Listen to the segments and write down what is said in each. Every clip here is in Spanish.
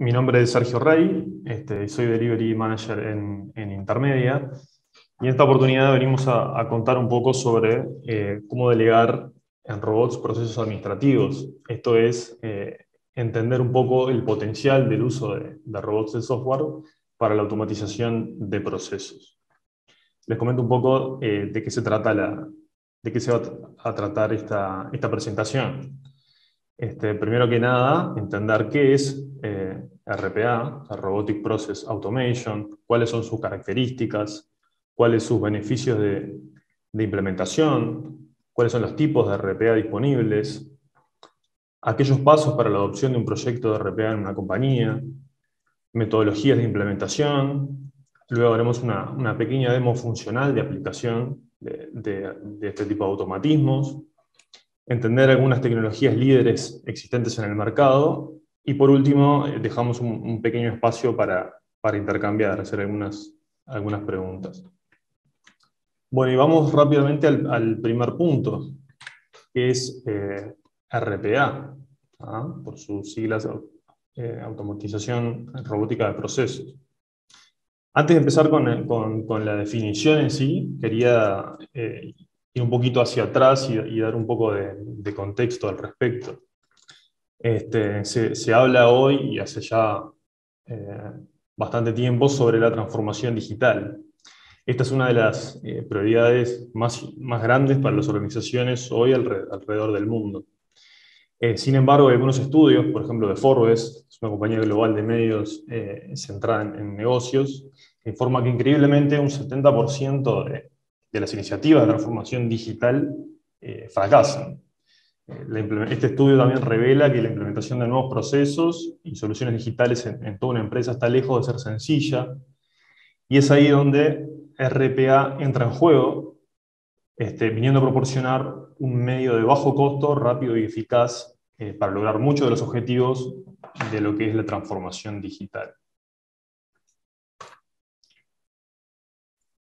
Mi nombre es Sergio Rey, soy Delivery Manager en Intermedia, y en esta oportunidad venimos a contar un poco sobre cómo delegar en robots procesos administrativos. Esto es, entender un poco el potencial del uso de robots de software para la automatización de procesos. Les comento un poco de qué se trata de qué se va a tratar esta presentación. Primero que nada, entender qué es RPA, Robotic Process Automation, cuáles son sus características, cuáles sus beneficios de implementación, cuáles son los tipos de RPA disponibles, aquellos pasos para la adopción de un proyecto de RPA en una compañía, metodologías de implementación. Luego haremos una pequeña demo funcional de aplicación de este tipo de automatismos, entender algunas tecnologías líderes existentes en el mercado, y por último dejamos un pequeño espacio para intercambiar, hacer algunas preguntas. Bueno, y vamos rápidamente al primer punto, que es RPA, por sus siglas, Automatización Robótica de Procesos. Antes de empezar con la definición en sí, quería ir un poquito hacia atrás y dar un poco de contexto al respecto. Se habla hoy y hace ya bastante tiempo sobre la transformación digital. Esta es una de las prioridades más grandes para las organizaciones hoy alrededor del mundo. Sin embargo, hay algunos estudios, por ejemplo de Forbes, es una compañía global de medios centrada en negocios, que informa que increíblemente un 70% de las iniciativas de transformación digital fracasan. Este estudio también revela que la implementación de nuevos procesos y soluciones digitales en toda una empresa está lejos de ser sencilla, y es ahí donde RPA entra en juego, viniendo a proporcionar un medio de bajo costo, rápido y eficaz para lograr muchos de los objetivos de lo que es la transformación digital.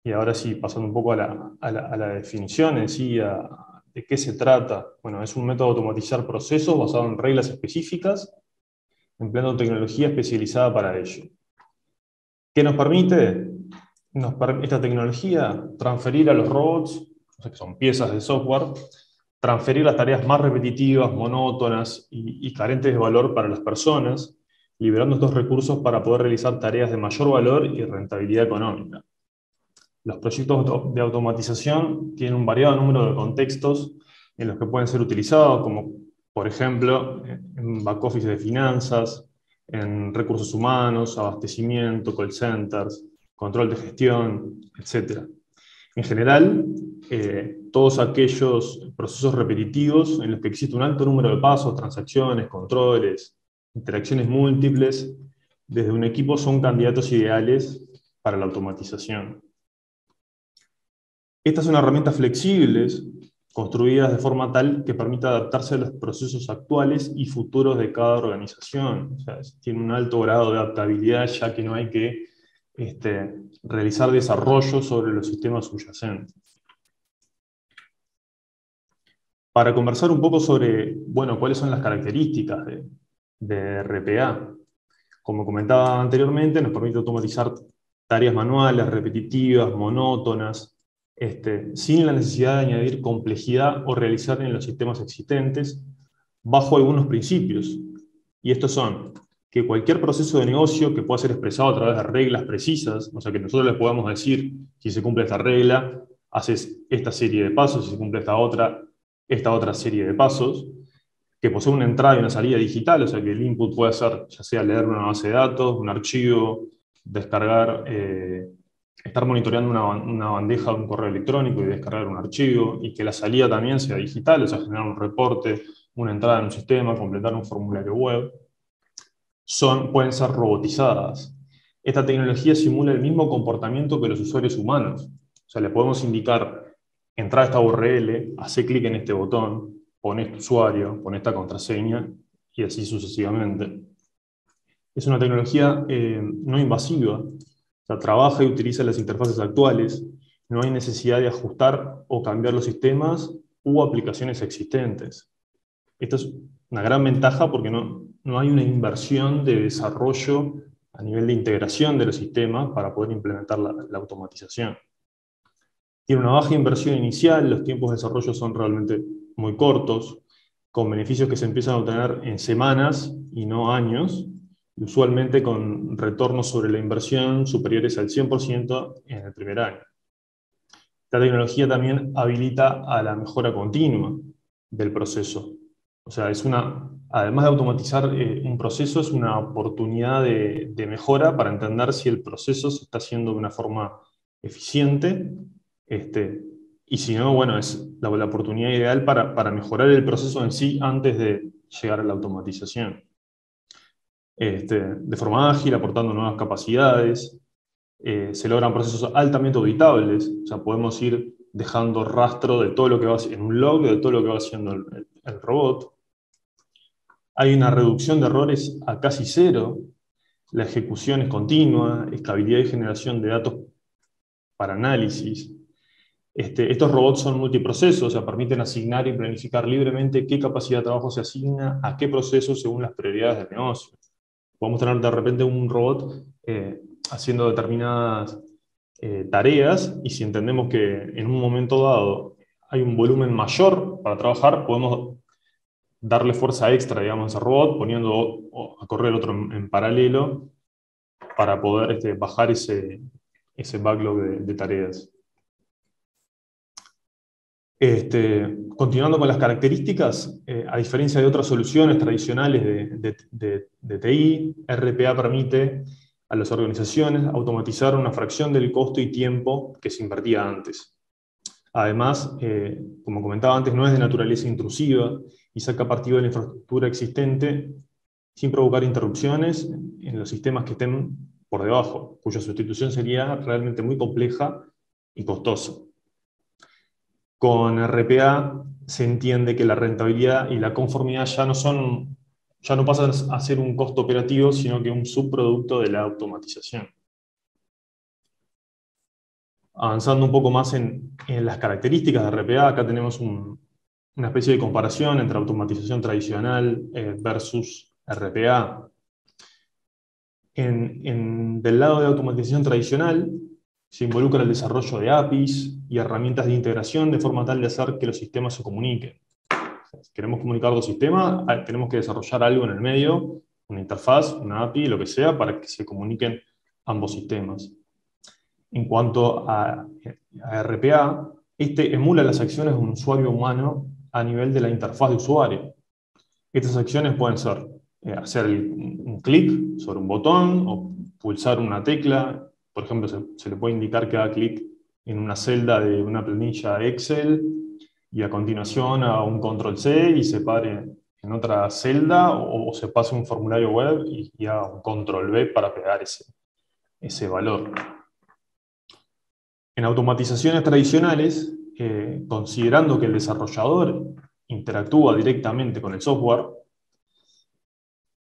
Y ahora sí, pasando un poco a la definición en sí, de qué se trata. Bueno, es un método de automatizar procesos basado en reglas específicas, empleando tecnología especializada para ello. ¿Qué nos permite? Esta tecnología transferir a los robots, o sea, que son piezas de software, transferir las tareas más repetitivas, monótonas y carentes de valor para las personas, liberando estos recursos para poder realizar tareas de mayor valor y rentabilidad económica. Los proyectos de automatización tienen un variado número de contextos en los que pueden ser utilizados, como por ejemplo en back office de finanzas, en recursos humanos, abastecimiento, call centers, control de gestión, etc. En general, todos aquellos procesos repetitivos en los que existe un alto número de pasos, transacciones, controles, interacciones múltiples, desde un equipo son candidatos ideales para la automatización. Estas son herramientas flexibles, construidas de forma tal que permita adaptarse a los procesos actuales y futuros de cada organización. O sea, tiene un alto grado de adaptabilidad, ya que no hay que realizar desarrollo sobre los sistemas subyacentes. Para conversar un poco sobre, bueno, cuáles son las características de RPA. Como comentaba anteriormente, nos permite automatizar tareas manuales, repetitivas, monótonas, sin la necesidad de añadir complejidad o realizar en los sistemas existentes, bajo algunos principios. Y estos son que cualquier proceso de negocio que pueda ser expresado a través de reglas precisas, o sea que nosotros les podamos decir, si se cumple esta regla, haces esta serie de pasos, si se cumple esta otra serie de pasos, que posee una entrada y una salida digital, o sea que el input puede ser, ya sea leer una base de datos, un archivo, descargar, estar monitoreando una bandeja de un correo electrónico y descargar un archivo, y que la salida también sea digital, o sea, generar un reporte, una entrada en un sistema, completar un formulario web, pueden ser robotizadas. Esta tecnología simula el mismo comportamiento que los usuarios humanos. O sea, le podemos indicar, entrar a esta URL, hacer clic en este botón, poner tu usuario, poner esta contraseña, y así sucesivamente. Es una tecnología no invasiva, o sea, trabaja y utiliza las interfaces actuales, no hay necesidad de ajustar o cambiar los sistemas u aplicaciones existentes. Esta es una gran ventaja porque no hay una inversión de desarrollo a nivel de integración de los sistemas para poder implementar la automatización. Tiene una baja inversión inicial, los tiempos de desarrollo son realmente muy cortos, con beneficios que se empiezan a obtener en semanas y no años, y usualmente con retornos sobre la inversión superiores al 100% en el primer año. Esta tecnología también habilita a la mejora continua del proceso. O sea, además de automatizar un proceso, es una oportunidad de mejora para entender si el proceso se está haciendo de una forma eficiente, y si no, bueno, es la oportunidad ideal para mejorar el proceso en sí antes de llegar a la automatización. De forma ágil, aportando nuevas capacidades, se logran procesos altamente auditables, o sea, podemos ir dejando rastro de todo lo que va en un log, de todo lo que va haciendo el robot. Hay una reducción de errores a casi cero, la ejecución es continua, escalabilidad y generación de datos para análisis. Estos robots son multiprocesos, o sea, permiten asignar y planificar libremente qué capacidad de trabajo se asigna a qué proceso según las prioridades del negocio. Podemos tener de repente un robot haciendo determinadas tareas, y si entendemos que en un momento dado hay un volumen mayor para trabajar, podemos darle fuerza extra, digamos, a ese robot, poniendo a correr otro en paralelo para poder bajar ese backlog de tareas. Continuando con las características, a diferencia de otras soluciones tradicionales de TI, RPA permite a las organizaciones automatizar una fracción del costo y tiempo que se invertía antes. Además, como comentaba antes, no es de naturaleza intrusiva y saca partido de la infraestructura existente sin provocar interrupciones en los sistemas que estén por debajo, cuya sustitución sería realmente muy compleja y costosa. Con RPA se entiende que la rentabilidad y la conformidad ya no pasan a ser un costo operativo, sino que un subproducto de la automatización. Avanzando un poco más en las características de RPA, acá tenemos una especie de comparación entre automatización tradicional versus RPA. Del lado de automatización tradicional, se involucra el desarrollo de APIs y herramientas de integración de forma tal de hacer que los sistemas se comuniquen. Si queremos comunicar dos sistemas, tenemos que desarrollar algo en el medio, una interfaz, una API, lo que sea, para que se comuniquen ambos sistemas. En cuanto a RPA, emula las acciones de un usuario humano a nivel de la interfaz de usuario. Estas acciones pueden ser hacer un clic sobre un botón o pulsar una tecla. Por ejemplo, se le puede indicar que haga clic en una celda de una planilla Excel y a continuación a un control C y se pare en otra celda, o se pase un formulario web y haga un control V para pegar ese valor. En automatizaciones tradicionales, considerando que el desarrollador interactúa directamente con el software,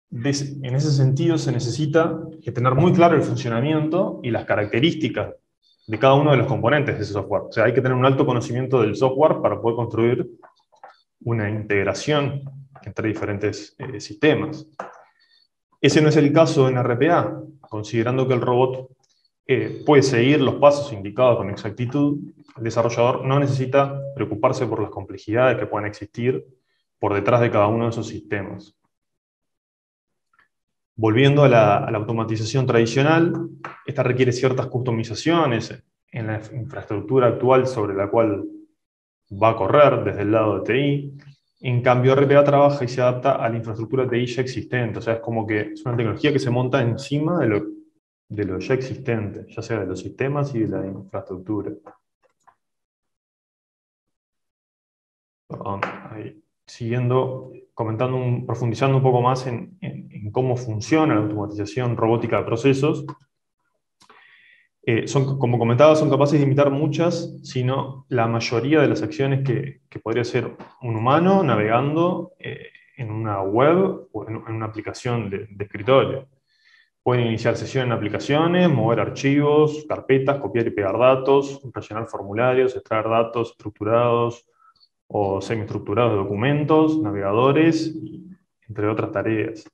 en ese sentido se necesita tener muy claro el funcionamiento y las características de cada uno de los componentes de ese software. O sea, hay que tener un alto conocimiento del software para poder construir una integración entre diferentes sistemas. Ese no es el caso en RPA, considerando que el robot puede seguir los pasos indicados con exactitud. El desarrollador no necesita preocuparse por las complejidades que puedan existir por detrás de cada uno de esos sistemas. Volviendo a la automatización tradicional, esta requiere ciertas customizaciones en la infraestructura actual sobre la cual va a correr desde el lado de TI. En cambio, RPA trabaja y se adapta a la infraestructura TI ya existente. O sea, es como que es una tecnología que se monta encima de lo ya existente, ya sea de los sistemas y de la infraestructura. Perdón, ahí. Siguiendo, profundizando un poco más en cómo funciona la automatización robótica de procesos, como comentaba, son capaces de imitar muchas, sino la mayoría de las acciones que podría hacer un humano navegando en una web o en una aplicación de escritorio. Pueden iniciar sesión en aplicaciones, mover archivos, carpetas, copiar y pegar datos, rellenar formularios, extraer datos estructurados o semiestructurados de documentos, navegadores entre otras tareas.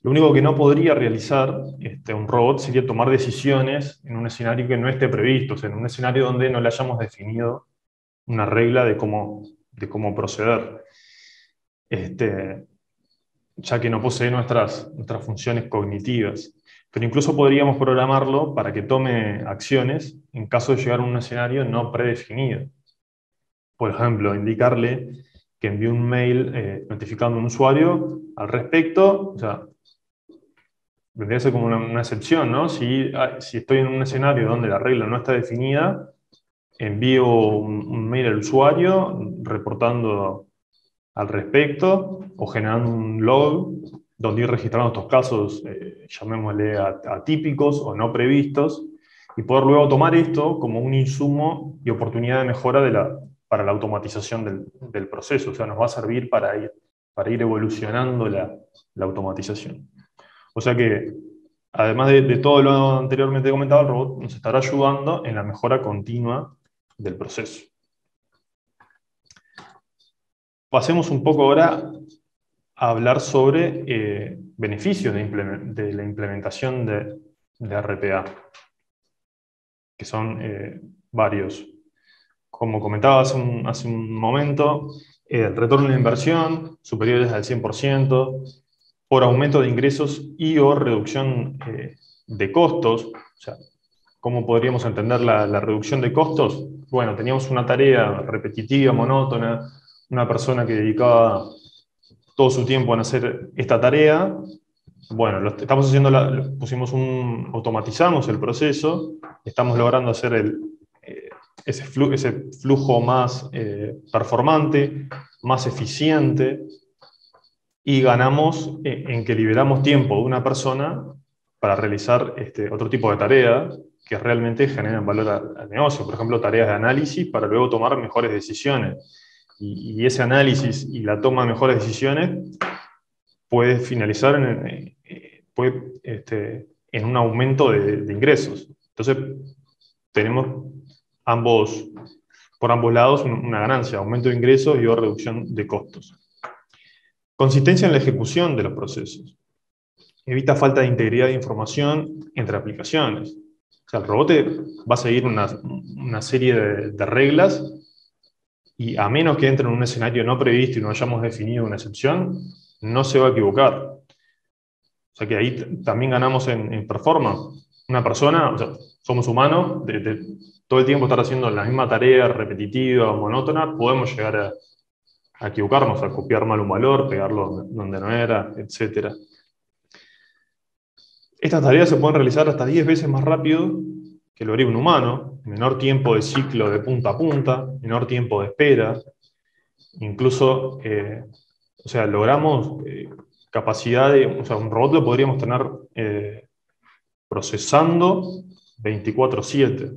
Lo único que no podría realizar un robot sería tomar decisiones en un escenario que no esté previsto, o sea, en un escenario donde no le hayamos definido una regla de cómo proceder, ya que no posee nuestras funciones cognitivas. Pero incluso podríamos programarlo para que tome acciones en caso de llegar a un escenario no predefinido. Por ejemplo, indicarle que envíe un mail notificando a un usuario al respecto, o sea, vendría a ser como una excepción, ¿no? Si estoy en un escenario donde la regla no está definida, envío un mail al usuario reportando al respecto o generando un log donde ir registrando estos casos, llamémosle atípicos o no previstos, y poder luego tomar esto como un insumo y oportunidad de mejora para la automatización del proceso. O sea, nos va a servir para ir evolucionando la automatización. O sea que, además de todo lo anteriormente comentado, el robot nos estará ayudando en la mejora continua del proceso. Pasemos un poco ahora a hablar sobre beneficios de la implementación de RPA, que son varios. Como comentaba hace un momento, el retorno de inversión superiores al 100%, por aumento de ingresos y o reducción de costos. O sea, ¿cómo podríamos entender la reducción de costos? Bueno, teníamos una tarea repetitiva, monótona, una persona que dedicaba todo su tiempo en hacer esta tarea. Bueno, estamos haciendo automatizamos el proceso, estamos logrando hacer ese flujo más performante, más eficiente, y ganamos en que liberamos tiempo de una persona para realizar otro tipo de tarea que realmente generan valor al negocio. Por ejemplo, tareas de análisis para luego tomar mejores decisiones. Y ese análisis y la toma de mejores decisiones puede finalizar en un aumento de ingresos. Entonces, tenemos por ambos lados una ganancia, aumento de ingresos y o reducción de costos. Consistencia en la ejecución de los procesos. Evita falta de integridad de información entre aplicaciones. O sea, el robot va a seguir una serie de reglas, y a menos que entre en un escenario no previsto y no hayamos definido una excepción, no se va a equivocar. O sea que ahí también ganamos en performance. Una persona, o sea, somos humanos, todo el tiempo estar haciendo la misma tarea repetitiva, monótona, podemos llegar a equivocarnos, a copiar mal un valor, pegarlo donde no era, etc. Estas tareas se pueden realizar hasta 10 veces más rápido que lo haría un humano, menor tiempo de ciclo de punta a punta, menor tiempo de espera, incluso, o sea, logramos capacidad o sea, un robot lo podríamos tener procesando 24/7.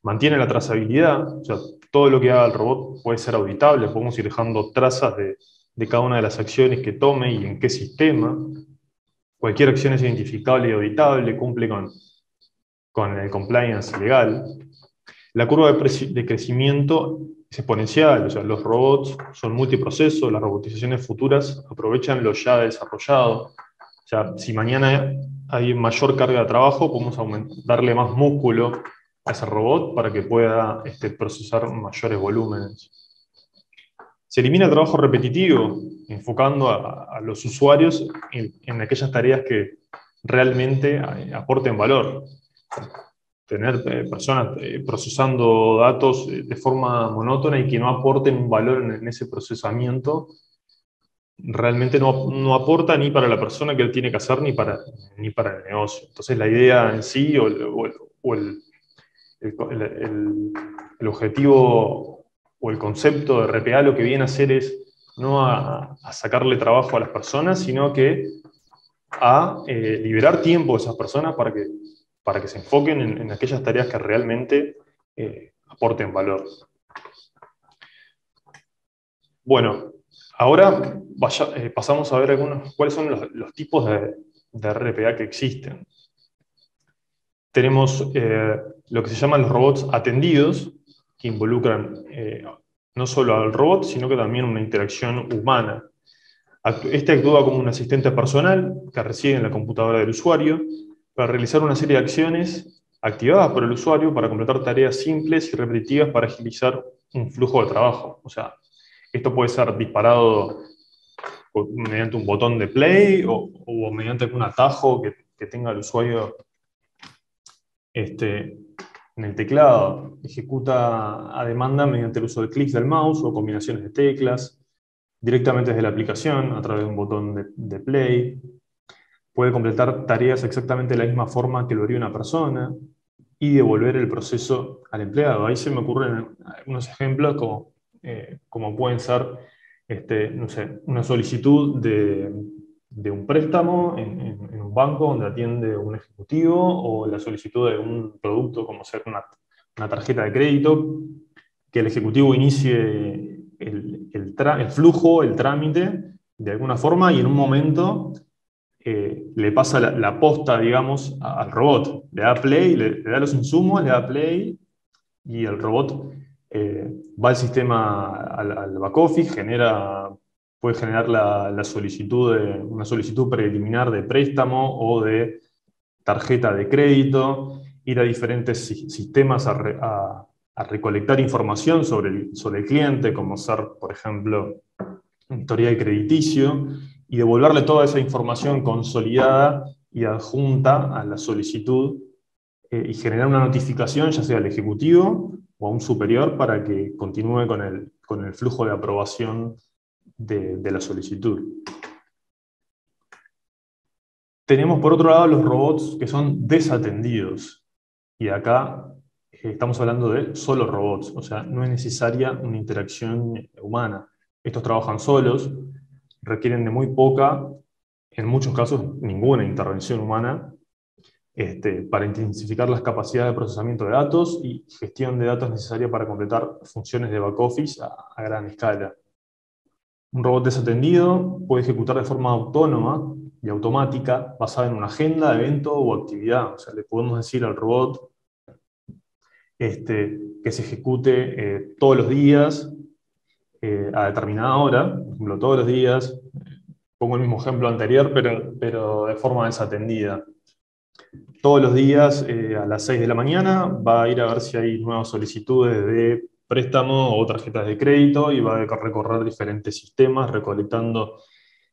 Mantiene la trazabilidad, o sea, todo lo que haga el robot puede ser auditable, podemos ir dejando trazas de cada una de las acciones que tome y en qué sistema. Cualquier acción es identificable y auditable, cumple con el compliance legal. La curva de crecimiento es exponencial, o sea, los robots son multiprocesos, las robotizaciones futuras aprovechan lo ya desarrollado. O sea, si mañana hay mayor carga de trabajo, podemos darle más músculo a ese robot para que pueda procesar mayores volúmenes. Se elimina el trabajo repetitivo, enfocando a los usuarios en aquellas tareas que realmente aporten valor. Tener personas procesando datos de forma monótona y que no aporten un valor en ese procesamiento, realmente no aporta ni para la persona que lo tiene que hacer ni para el negocio. Entonces la idea en sí o el objetivo o el concepto de RPA lo que viene a hacer es no a sacarle trabajo a las personas, sino que a liberar tiempo de esas personas para que se enfoquen en aquellas tareas que realmente aporten valor. Bueno, ahora pasamos a ver cuáles son los tipos de RPA que existen. Tenemos lo que se llaman los robots atendidos, que involucran no solo al robot, sino que también una interacción humana. Este actúa como un asistente personal que reside en la computadora del usuario para realizar una serie de acciones activadas por el usuario para completar tareas simples y repetitivas para agilizar un flujo de trabajo. O sea, esto puede ser disparado mediante un botón de play o mediante algún atajo que tenga el usuario en el teclado. Ejecuta a demanda mediante el uso de clics del mouse o combinaciones de teclas, directamente desde la aplicación, a través de un botón de play. Puede completar tareas exactamente de la misma forma que lo haría una persona y devolver el proceso al empleado. Ahí se me ocurren algunos ejemplos como pueden ser, no sé, una solicitud de un préstamo en un banco donde atiende un ejecutivo, o la solicitud de un producto como ser una tarjeta de crédito, que el ejecutivo inicie el flujo, el trámite, de alguna forma, y en un momento le pasa la posta, digamos, al robot. Le da play, le da los insumos, le da play, y el robot va al sistema, al back office, puede generar la solicitud una solicitud preliminar de préstamo o de tarjeta de crédito, ir a diferentes sistemas a recolectar información sobre el cliente, como ser, por ejemplo, un historial crediticio, y devolverle toda esa información consolidada y adjunta a la solicitud, y generar una notificación, ya sea al ejecutivo o a un superior, para que continúe con el flujo de aprobación de la solicitud. Tenemos por otro lado los robots que son desatendidos, y acá estamos hablando de solo robots, o sea, no es necesaria una interacción humana. Estos trabajan solos, requieren de muy poca, en muchos casos ninguna intervención humana, para intensificar las capacidades de procesamiento de datos y gestión de datos necesaria para completar funciones de back office a gran escala. Un robot desatendido puede ejecutar de forma autónoma y automática, basada en una agenda, evento o actividad. O sea, le podemos decir al robot que se ejecute todos los días, a determinada hora, por ejemplo, todos los días. Pongo el mismo ejemplo anterior, pero de forma desatendida. Todos los días a las 6 de la mañana va a ir a ver si hay nuevas solicitudes de préstamo o tarjetas de crédito, y va a recorrer diferentes sistemas recolectando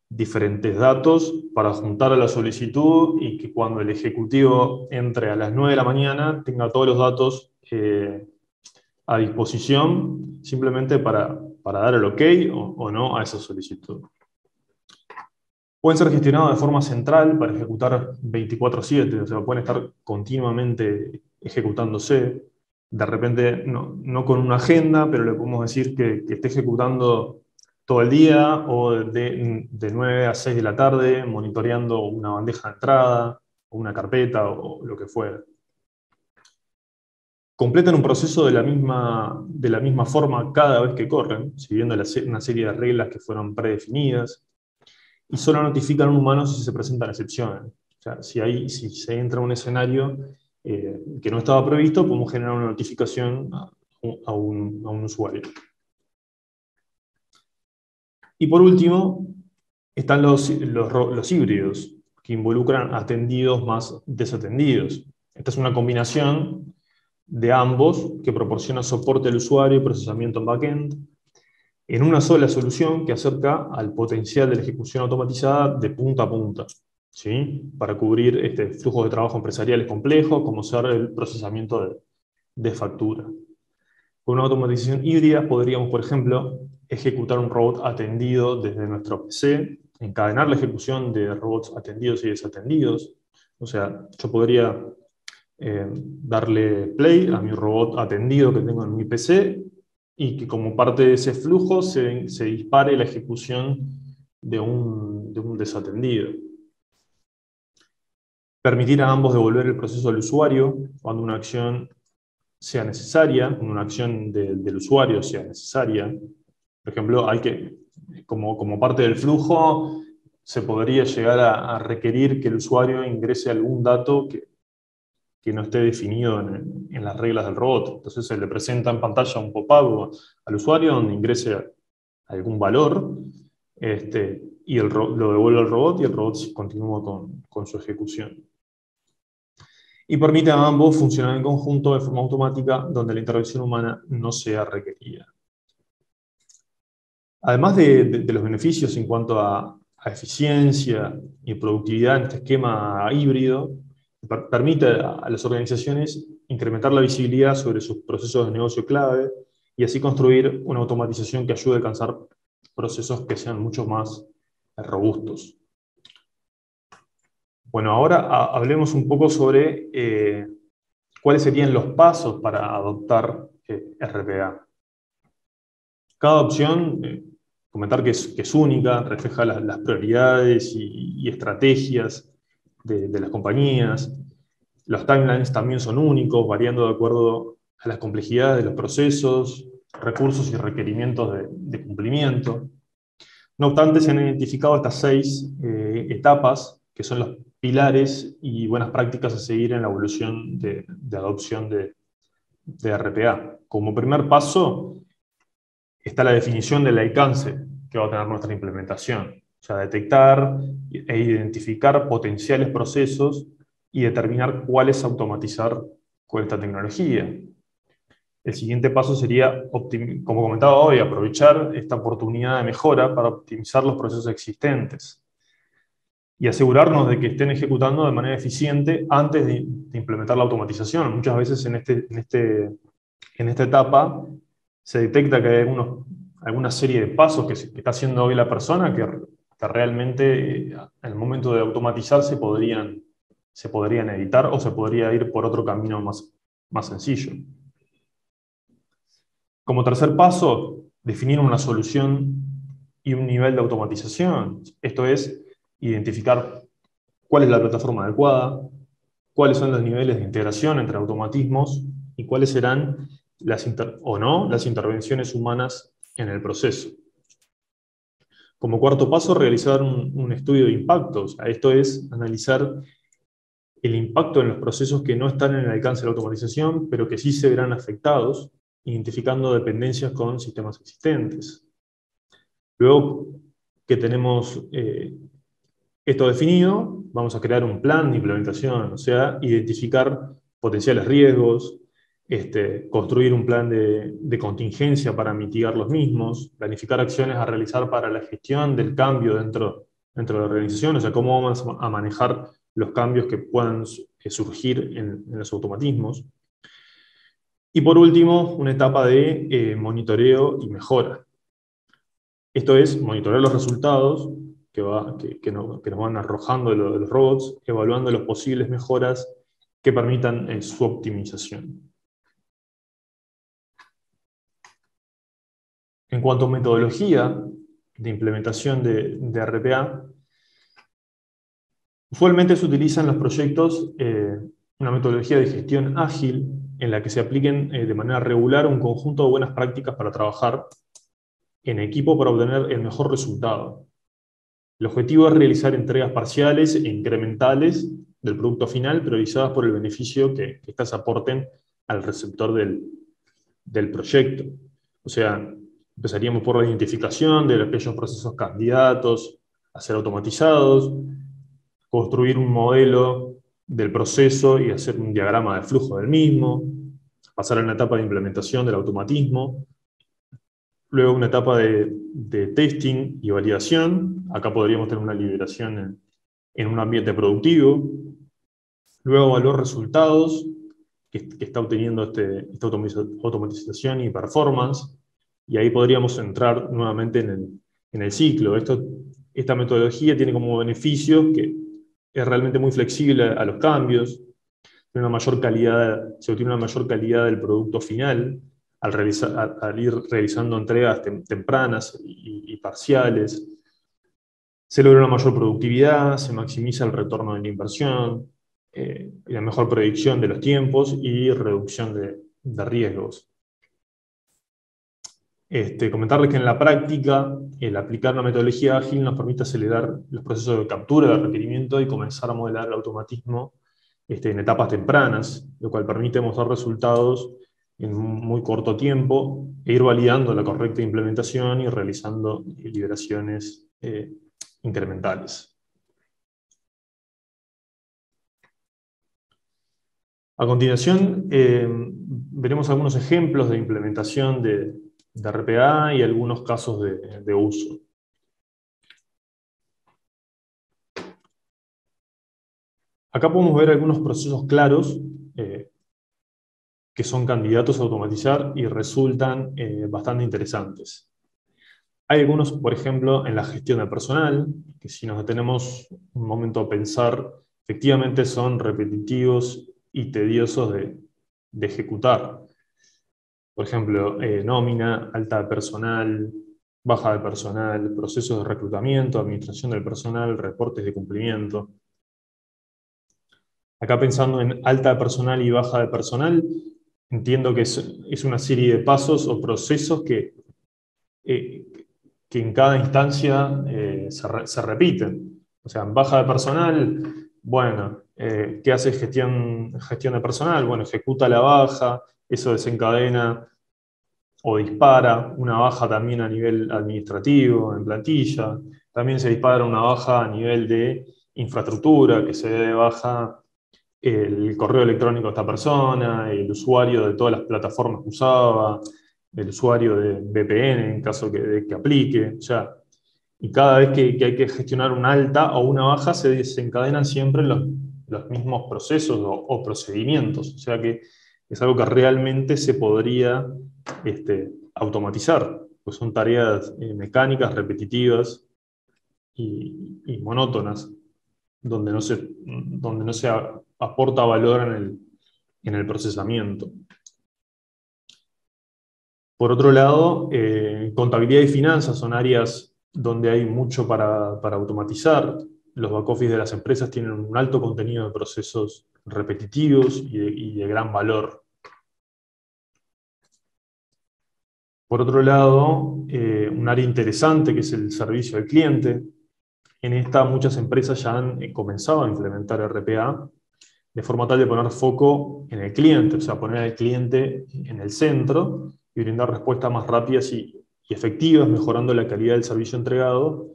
diferentes datos para juntar a la solicitud, y que cuando el ejecutivo entre a las 9 de la mañana tenga todos los datos a disposición, simplemente para dar el ok o no a esa solicitud. Pueden ser gestionados de forma central para ejecutar 24/7, o sea, pueden estar continuamente ejecutándose. De repente, no con una agenda, pero le podemos decir que esté ejecutando todo el día, o de 9 a 6 de la tarde, monitoreando una bandeja de entrada, o una carpeta, o lo que fuera. Completan un proceso de la misma forma cada vez que corren, siguiendo una serie de reglas que fueron predefinidas, y solo notifican a un humano si se presentan excepciones. O sea, si se entra a un escenario que no estaba previsto, podemos generar una notificación a un usuario. Y por último, están los híbridos, que involucran atendidos más desatendidos. Esta es una combinación de ambos que proporciona soporte al usuario y procesamiento en backend, en una sola solución que acerca al potencial de la ejecución automatizada de punta a punta, ¿sí? Para cubrir flujos de trabajo empresariales complejos, como ser el procesamiento de factura. Con una automatización híbrida podríamos, por ejemplo, ejecutar un robot atendido desde nuestro PC, encadenar la ejecución de robots atendidos y desatendidos. O sea, yo podría darle play a mi robot atendido que tengo en mi PC, y que como parte de ese flujo se dispare la ejecución de un desatendido. Permitir a ambos devolver el proceso al usuario cuando una acción sea necesaria, cuando una acción del usuario sea necesaria. Por ejemplo, como parte del flujo, se podría llegar a requerir que el usuario ingrese algún dato que no esté definido en las reglas del robot. Entonces se le presenta en pantalla un pop-up al usuario donde ingrese algún valor, y lo devuelve al robot y el robot continúa con su ejecución. Y permite a ambos funcionar en conjunto de forma automática donde la intervención humana no sea requerida. Además de los beneficios en cuanto a eficiencia y productividad en este esquema híbrido, permite a las organizaciones incrementar la visibilidad sobre sus procesos de negocio clave y así construir una automatización que ayude a alcanzar procesos que sean mucho más robustos. Bueno, ahora hablemos un poco sobre cuáles serían los pasos para adoptar RPA. Cada opción, comentar que es única, refleja las prioridades y estrategias de las compañías. Los timelines también son únicos, variando de acuerdo a las complejidades de los procesos, recursos y requerimientos de cumplimiento. No obstante, se han identificado estas 6 etapas, que son los pilares y buenas prácticas a seguir en la evolución de adopción de RPA. Como primer paso, está la definición del alcance que va a tener nuestra implementación. O sea, detectar e identificar potenciales procesos y determinar cuáles automatizar con esta tecnología. El siguiente paso sería, como comentaba hoy, aprovechar esta oportunidad de mejora para optimizar los procesos existentes y asegurarnos de que estén ejecutando de manera eficiente antes de implementar la automatización. Muchas veces en esta etapa se detecta que hay alguna serie de pasos que está haciendo hoy la persona que realmente en el momento de automatizar se podrían evitar o se podría ir por otro camino más sencillo. Como tercer paso, definir una solución y un nivel de automatización. Esto es, identificar cuál es la plataforma adecuada, cuáles son los niveles de integración entre automatismos y cuáles serán las intervenciones humanas en el proceso. Como cuarto paso, realizar un estudio de impactos. Esto es, analizar el impacto en los procesos que no están en el alcance de la automatización, pero que sí se verán afectados, identificando dependencias con sistemas existentes. Luego que tenemos esto definido, vamos a crear un plan de implementación, o sea, identificar potenciales riesgos, construir un plan de contingencia para mitigar los mismos, planificar acciones a realizar para la gestión del cambio dentro de la organización, o sea, cómo vamos a manejar los cambios que puedan surgir en los automatismos. Y por último, una etapa de monitoreo y mejora. Esto es monitorear los resultados que nos van arrojando de los robots, evaluando las posibles mejoras que permitan su optimización. En cuanto a metodología de implementación de RPA, usualmente se utiliza en los proyectos una metodología de gestión ágil en la que se apliquen de manera regular un conjunto de buenas prácticas para trabajar en equipo para obtener el mejor resultado. El objetivo es realizar entregas parciales e incrementales del producto final, priorizadas por el beneficio que éstas aporten al receptor del proyecto. O sea, empezaríamos por la identificación de aquellos procesos candidatos a ser automatizados, construir un modelo del proceso y hacer un diagrama de flujo del mismo, pasar a una etapa de implementación del automatismo, luego una etapa de testing y validación. Acá podríamos tener una liberación en un ambiente productivo. Luego evaluar resultados que está obteniendo esta automatización y performance. Y ahí podríamos entrar nuevamente en el ciclo. Esta metodología tiene como beneficio que es realmente muy flexible a los cambios, se obtiene una mayor calidad del producto final, al ir realizando entregas tempranas y parciales. Se logra una mayor productividad, se maximiza el retorno de la inversión, y la mejor predicción de los tiempos y reducción de riesgos. Comentarles que en la práctica, el aplicar una metodología ágil nos permite acelerar los procesos de captura de requerimiento y comenzar a modelar el automatismo en etapas tempranas, lo cual permite mostrar resultados en muy corto tiempo e ir validando la correcta implementación y realizando liberaciones incrementales. A continuación, veremos algunos ejemplos de implementación de RPA y algunos casos de uso. Acá podemos ver algunos procesos claros que son candidatos a automatizar y resultan bastante interesantes. Hay algunos, por ejemplo, en la gestión de personal, que si nos detenemos un momento a pensar, efectivamente son repetitivos y tediosos de ejecutar. Por ejemplo, nómina, alta de personal, baja de personal, procesos de reclutamiento, administración del personal, reportes de cumplimiento. Acá pensando en alta de personal y baja de personal, entiendo que es una serie de pasos o procesos que en cada instancia se repiten. O sea, en baja de personal, bueno, ¿qué hace gestión de personal? Bueno, ejecuta la baja, eso desencadena o dispara una baja también a nivel administrativo, en plantilla. También se dispara una baja a nivel de infraestructura, que se dé de baja el correo electrónico de esta persona, el usuario de todas las plataformas que usaba, el usuario de VPN en caso de que aplique. O sea, y cada vez que hay que gestionar una alta o una baja, se desencadenan siempre los mismos procesos o procedimientos. O sea que es algo que realmente se podría automatizar, pues son tareas mecánicas, repetitivas y monótonas, donde no se aporta valor en el procesamiento. Por otro lado, contabilidad y finanzas son áreas donde hay mucho para automatizar. Los back office de las empresas tienen un alto contenido de procesos repetitivos y de gran valor. Por otro lado, un área interesante que es el servicio al cliente. En esta muchas empresas ya han comenzado a implementar RPA de forma tal de poner foco en el cliente, o sea, poner al cliente en el centro y brindar respuestas más rápidas y efectivas, mejorando la calidad del servicio entregado,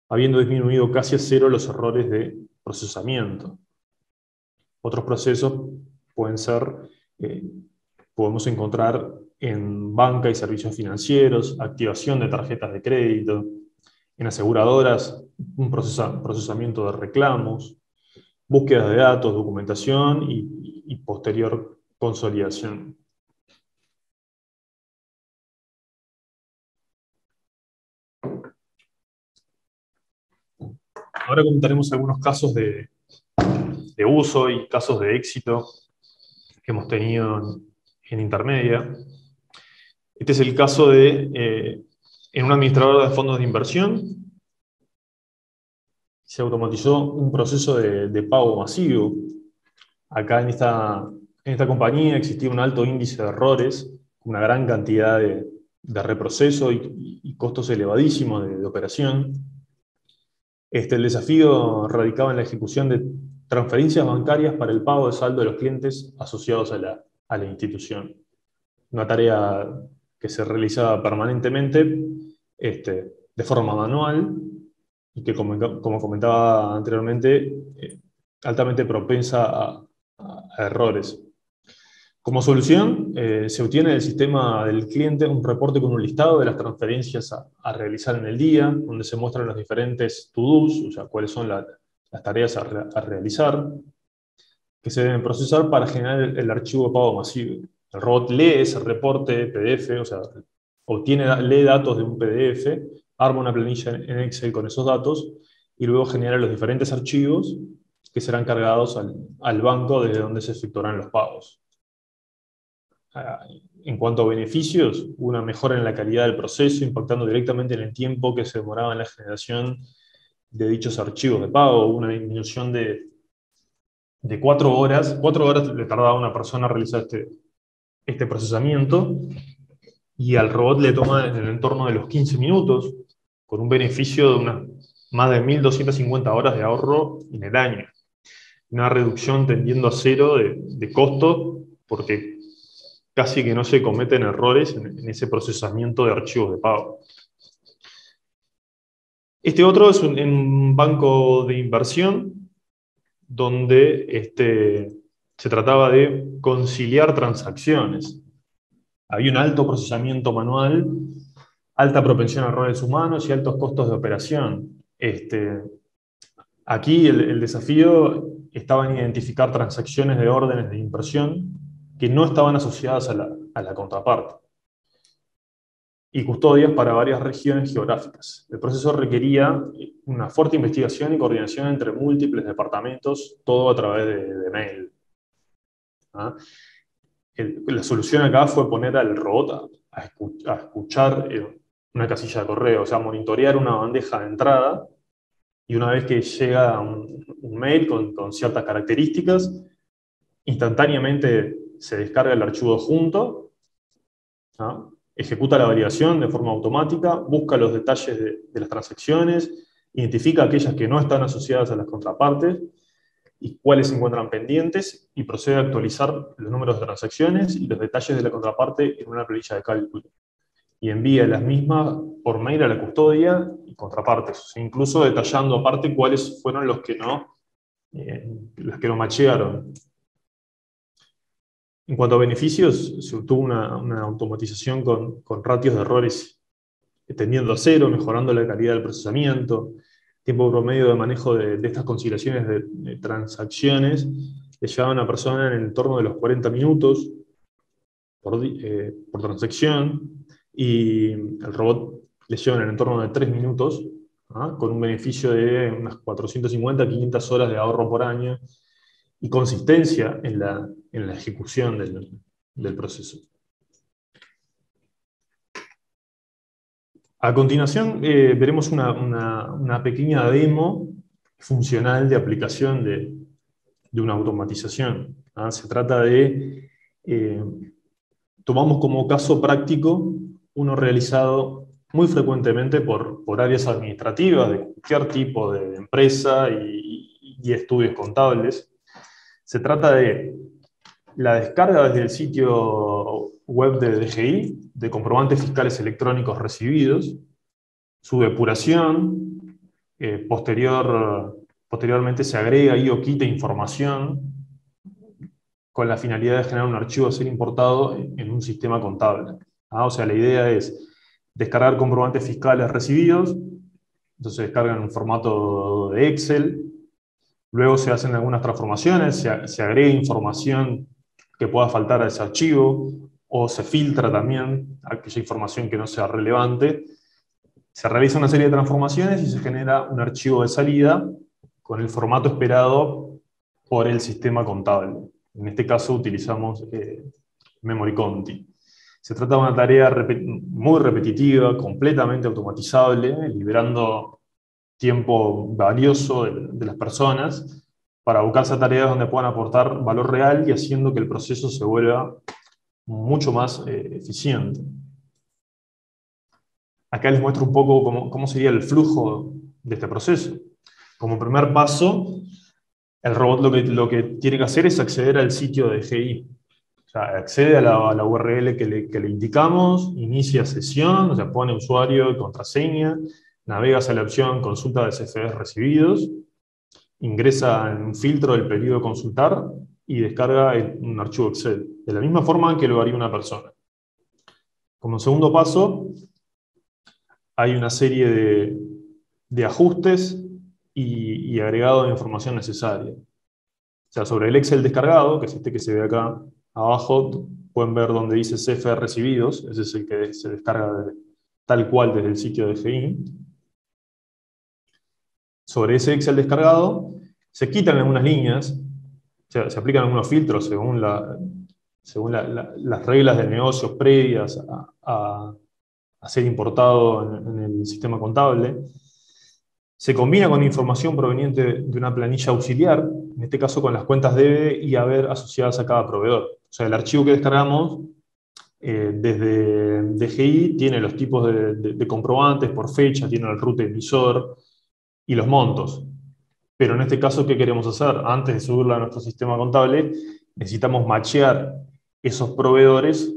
habiendo disminuido casi a cero los errores de procesamiento. Otros procesos pueden ser, podemos encontrar en banca y servicios financieros, activación de tarjetas de crédito, en aseguradoras, un procesamiento de reclamos, búsqueda de datos, documentación y posterior consolidación. Ahora comentaremos algunos casos de uso y casos de éxito que hemos tenido en Intermedia. Este es el caso en un administrador de fondos de inversión. Se automatizó un proceso de pago masivo. Acá en esta compañía existía un alto índice de errores, una gran cantidad de reproceso y costos elevadísimos de operación. El desafío radicaba en la ejecución de transferencias bancarias para el pago de saldo de los clientes asociados a la institución. Una tarea que se realizaba permanentemente de forma manual y que, como comentaba anteriormente, altamente propensa a errores. Como solución, se obtiene del sistema del cliente un reporte con un listado de las transferencias a realizar en el día, donde se muestran los diferentes to-dos, o sea, cuáles son las tareas a realizar, que se deben procesar para generar el archivo de pago masivo. El robot lee ese reporte PDF, o sea, lee datos de un PDF, arma una planilla en Excel con esos datos, y luego genera los diferentes archivos que serán cargados al banco desde donde se efectuarán los pagos. En cuanto a beneficios, una mejora en la calidad del proceso, impactando directamente en el tiempo que se demoraba en la generación de dichos archivos de pago, una disminución de 4 horas. 4 horas le tardaba a una persona realizar este procesamiento, y al robot le toma en el entorno de los 15 minutos, con un beneficio de más de 1.250 horas de ahorro en el año. Una reducción tendiendo a cero de costos, porque casi que no se cometen errores en ese procesamiento de archivos de pago. Este otro es un banco de inversión donde se trataba de conciliar transacciones. Había un alto procesamiento manual, alta propensión a errores humanos y altos costos de operación. Aquí el desafío estaba en identificar transacciones de órdenes de inversión que no estaban asociadas a la contraparte, y custodias para varias regiones geográficas. El proceso requería una fuerte investigación y coordinación entre múltiples departamentos, todo a través de mail. ¿Ah? La solución acá fue poner al robot a escuchar una casilla de correo, o sea, monitorear una bandeja de entrada, y una vez que llega un mail con ciertas características, instantáneamente se descarga el archivo junto, ¿ah? Ejecuta la validación de forma automática, busca los detalles de las transacciones, identifica aquellas que no están asociadas a las contrapartes y cuáles se encuentran pendientes, y procede a actualizar los números de transacciones y los detalles de la contraparte en una planilla de cálculo. Y envía las mismas por mail a la custodia y contrapartes, o sea, incluso detallando aparte cuáles fueron los que las que no machearon. En cuanto a beneficios, se obtuvo una automatización con ratios de errores tendiendo a cero, mejorando la calidad del procesamiento, tiempo promedio de manejo de estas conciliaciones de transacciones le llevaba a una persona en el torno de los 40 minutos por transacción, y el robot le lleva en el entorno de 3 minutos, ¿ah? Con un beneficio de unas 450 a 500 horas de ahorro por año y consistencia en la ejecución del proceso. A continuación, veremos una pequeña demo funcional de aplicación de una automatización. ¿Ah? Se trata de, tomamos como caso práctico uno realizado muy frecuentemente por áreas administrativas de cualquier tipo de empresa y estudios contables. Se trata de la descarga desde el sitio web de DGI de comprobantes fiscales electrónicos recibidos, su depuración, posteriormente se agrega y o quita información con la finalidad de generar un archivo a ser importado en un sistema contable. O sea, la idea es descargar comprobantes fiscales recibidos, entonces se descargan en un formato de Excel, luego se hacen algunas transformaciones, se agrega información que pueda faltar a ese archivo, o se filtra también aquella información que no sea relevante. Se realiza una serie de transformaciones y se genera un archivo de salida con el formato esperado por el sistema contable. En este caso utilizamos Memory Conti. Se trata de una tarea muy repetitiva, completamente automatizable, liberando tiempo valioso de las personas para buscarse a tareas donde puedan aportar valor real y haciendo que el proceso se vuelva mucho más eficiente. Acá les muestro un poco cómo sería el flujo de este proceso. Como primer paso, el robot lo que tiene que hacer es acceder al sitio de DGI. O sea, accede a la URL que le indicamos, inicia sesión, o sea, pone usuario y contraseña, navega hacia la opción consulta de CFDs recibidos, ingresa en un filtro del periodo consultar y descarga un archivo Excel, de la misma forma que lo haría una persona. Como segundo paso, hay una serie de ajustes y agregado de información necesaria. O sea, sobre el Excel descargado, que es este que se ve acá abajo, pueden ver donde dice CFR recibidos, ese es el que se descarga tal cual desde el sitio de FI. Sobre ese Excel descargado, se quitan algunas líneas, se aplican algunos filtros según las reglas del negocio previas a ser importado en el sistema contable. Se combina con información proveniente de una planilla auxiliar, en este caso con las cuentas debe y haber asociadas a cada proveedor. O sea, el archivo que descargamos desde DGI tiene los tipos de comprobantes por fecha, tiene el root emisor y los montos. Pero en este caso, ¿qué queremos hacer? Antes de subirlo a nuestro sistema contable, necesitamos machear esos proveedores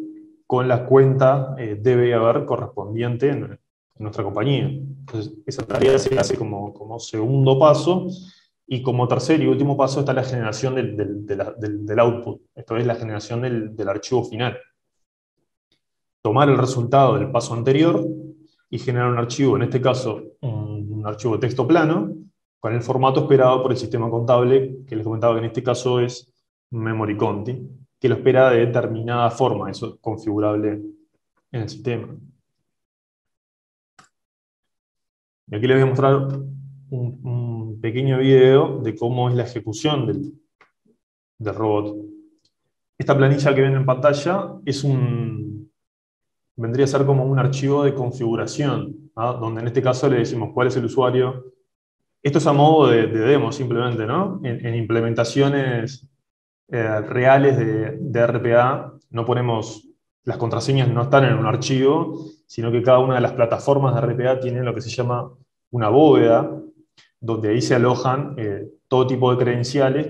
con la cuenta debe y haber correspondiente nuestra compañía. Entonces, esa tarea se hace como segundo paso, y como tercer y último paso está la generación del output, esto es la generación del archivo final. Tomar el resultado del paso anterior y generar un archivo, en este caso un archivo de texto plano, con el formato esperado por el sistema contable, que les comentaba que en este caso es Memory Conti, que lo espera de determinada forma, eso es configurable en el sistema. Y aquí les voy a mostrar un pequeño video de cómo es la ejecución del robot. Esta planilla que ven en pantalla vendría a ser como un archivo de configuración, ¿ah? Donde en este caso le decimos cuál es el usuario. Esto es a modo de demo simplemente, ¿no? En implementaciones reales de RPA no ponemos, las contraseñas no están en un archivo, sino que cada una de las plataformas de RPA tiene lo que se llama una bóveda, donde ahí se alojan todo tipo de credenciales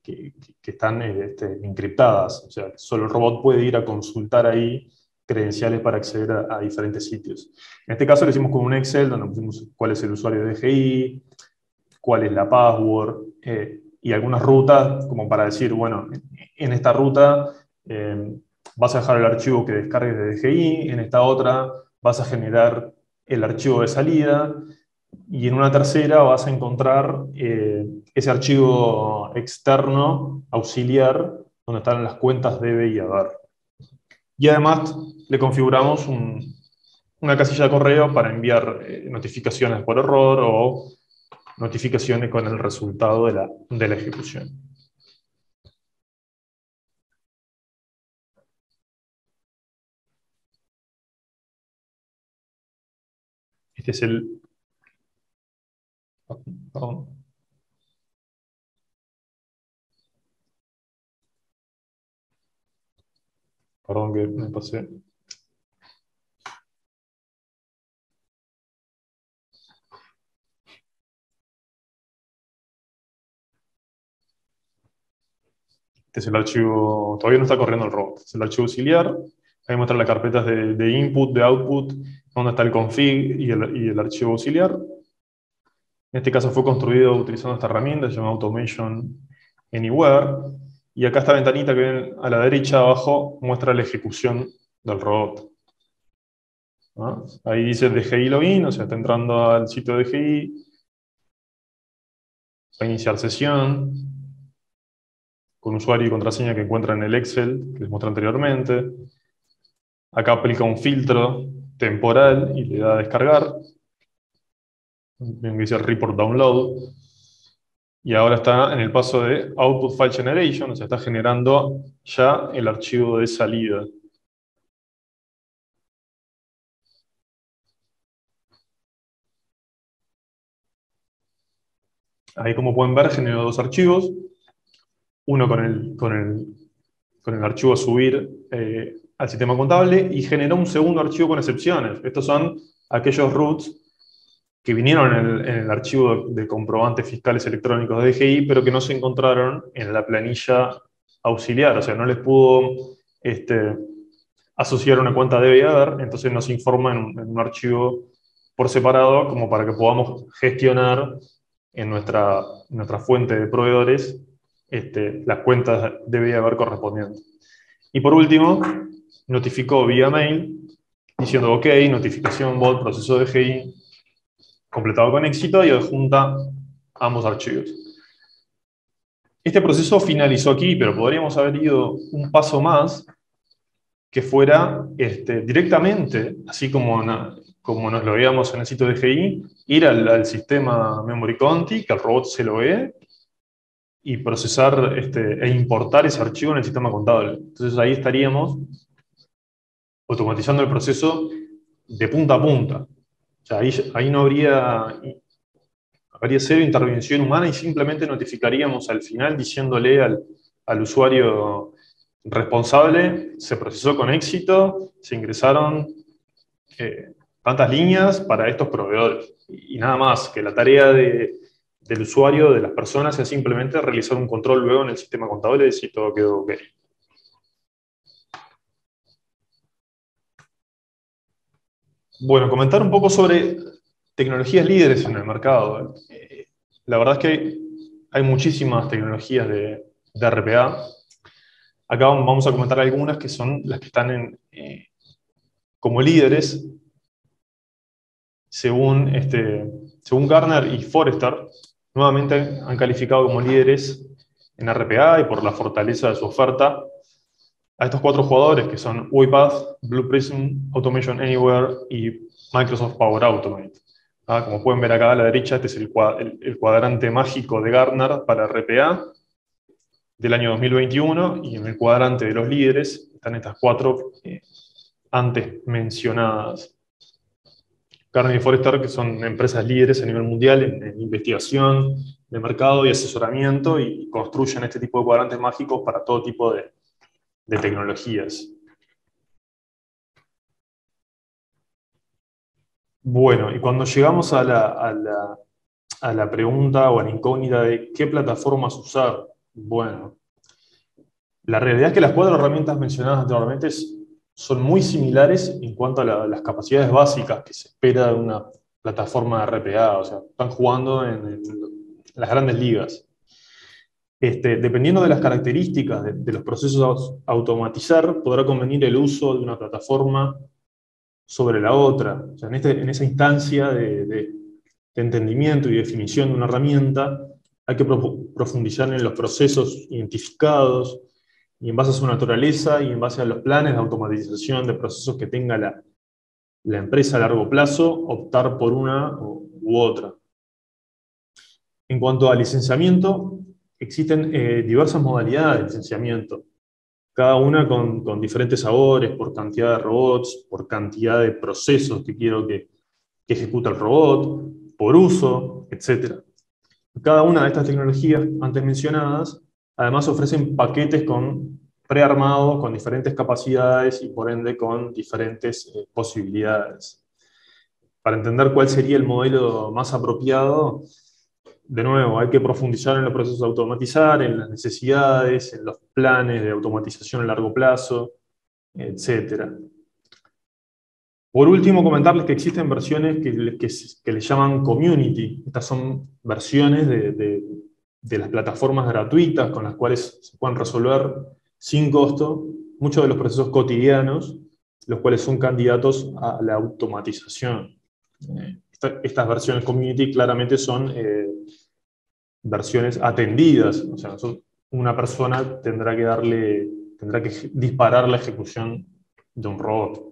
que están encriptadas. O sea, solo el robot puede ir a consultar ahí credenciales para acceder a diferentes sitios. En este caso lo hicimos con un Excel, donde pusimos cuál es el usuario de DGI, cuál es la password, y algunas rutas, como para decir, bueno, en esta ruta vas a dejar el archivo que descargues de DGI, en esta otra vas a generar el archivo de salida, y en una tercera vas a encontrar ese archivo externo, auxiliar, donde están las cuentas debe y haber. Y además le configuramos una casilla de correo para enviar notificaciones por error o notificaciones con el resultado de la ejecución. Este es el... Perdón. Perdón que me pasé. Este es el archivo, todavía no está corriendo el robot. Es el archivo auxiliar. Ahí muestra las carpetas de input, de output, donde está el config y el archivo auxiliar. En este caso fue construido utilizando esta herramienta, se llama Automation Anywhere. Y acá esta ventanita que ven a la derecha abajo muestra la ejecución del robot. ¿No? Ahí dice DGI Login, o sea, está entrando al sitio de DGI, va a iniciar sesión, con usuario y contraseña que encuentra en el Excel, que les mostré anteriormente. Acá aplica un filtro temporal y le da a descargar. Ven que dice Report Download. Y ahora está en el paso de Output File Generation, o sea, está generando ya el archivo de salida. Ahí, como pueden ver, generó dos archivos. Uno con el archivo a subir al sistema contable, y generó un segundo archivo con excepciones. Estos son aquellos roots que vinieron en el archivo de comprobantes fiscales electrónicos de DGI, pero que no se encontraron en la planilla auxiliar. O sea, no les pudo asociar una cuenta de DBA, entonces nos informa en un archivo por separado, como para que podamos gestionar en nuestra fuente de proveedores las cuentas de DBA correspondientes. Y por último, notificó vía mail diciendo OK, notificación bot, proceso de DGI completado con éxito, y adjunta ambos archivos. Este proceso finalizó aquí, pero podríamos haber ido un paso más, que fuera directamente, así como nos lo veíamos en el sitio de DGI, ir al sistema Memory Conti, que el robot se lo ve, y procesar e importar ese archivo en el sistema contable. Entonces ahí estaríamos automatizando el proceso de punta a punta. O sea, ahí no habría cero intervención humana, y simplemente notificaríamos al final diciéndole al usuario responsable: se procesó con éxito, se ingresaron tantas líneas para estos proveedores. Y nada más, que la tarea del usuario, de las personas, es simplemente realizar un control luego en el sistema contable de si todo quedó ok. Bueno, comentar un poco sobre tecnologías líderes en el mercado. La verdad es que hay muchísimas tecnologías de RPA. Acá vamos a comentar algunas que son las que están como líderes, según Gartner y Forrester, nuevamente han calificado como líderes en RPA y por la fortaleza de su oferta a estos cuatro jugadores que son UiPath, Blue Prism, Automation Anywhere y Microsoft Power Automate. Como pueden ver acá a la derecha, este es el cuadrante mágico de Gartner para RPA del año 2021, y en el cuadrante de los líderes están estas cuatro antes mencionadas. Gartner y Forrester, que son empresas líderes a nivel mundial en investigación de mercado y asesoramiento, y construyen este tipo de cuadrantes mágicos para todo tipo de tecnologías. Bueno, y cuando llegamos a la pregunta o a la incógnita de qué plataformas usar, bueno, la realidad es que las cuatro herramientas mencionadas anteriormente son muy similares en cuanto a las capacidades básicas que se espera de una plataforma de RPA, o sea, están jugando en las grandes ligas. Dependiendo de las características de los procesos a automatizar, podrá convenir el uso de una plataforma sobre la otra. O sea, en esa instancia de entendimiento y definición de una herramienta, hay que profundizar en los procesos identificados, y en base a su naturaleza y en base a los planes de automatización de procesos que tenga la empresa a largo plazo, optar por una u otra. En cuanto al licenciamiento, existen diversas modalidades de licenciamiento, cada una con diferentes sabores, por cantidad de robots, por cantidad de procesos que quiero que ejecuta el robot, por uso, etc. Cada una de estas tecnologías antes mencionadas, además ofrecen paquetes prearmados con diferentes capacidades y por ende con diferentes posibilidades. Para entender cuál sería el modelo más apropiado, de nuevo, hay que profundizar en los procesos de automatizar, en las necesidades, en los planes de automatización a largo plazo, etc. Por último, comentarles que existen versiones que le llaman community. Estas son versiones de las plataformas gratuitas con las cuales se pueden resolver sin costo muchos de los procesos cotidianos, los cuales son candidatos a la automatización. Estas versiones community claramente son versiones atendidas, o sea, una persona tendrá que disparar la ejecución de un robot.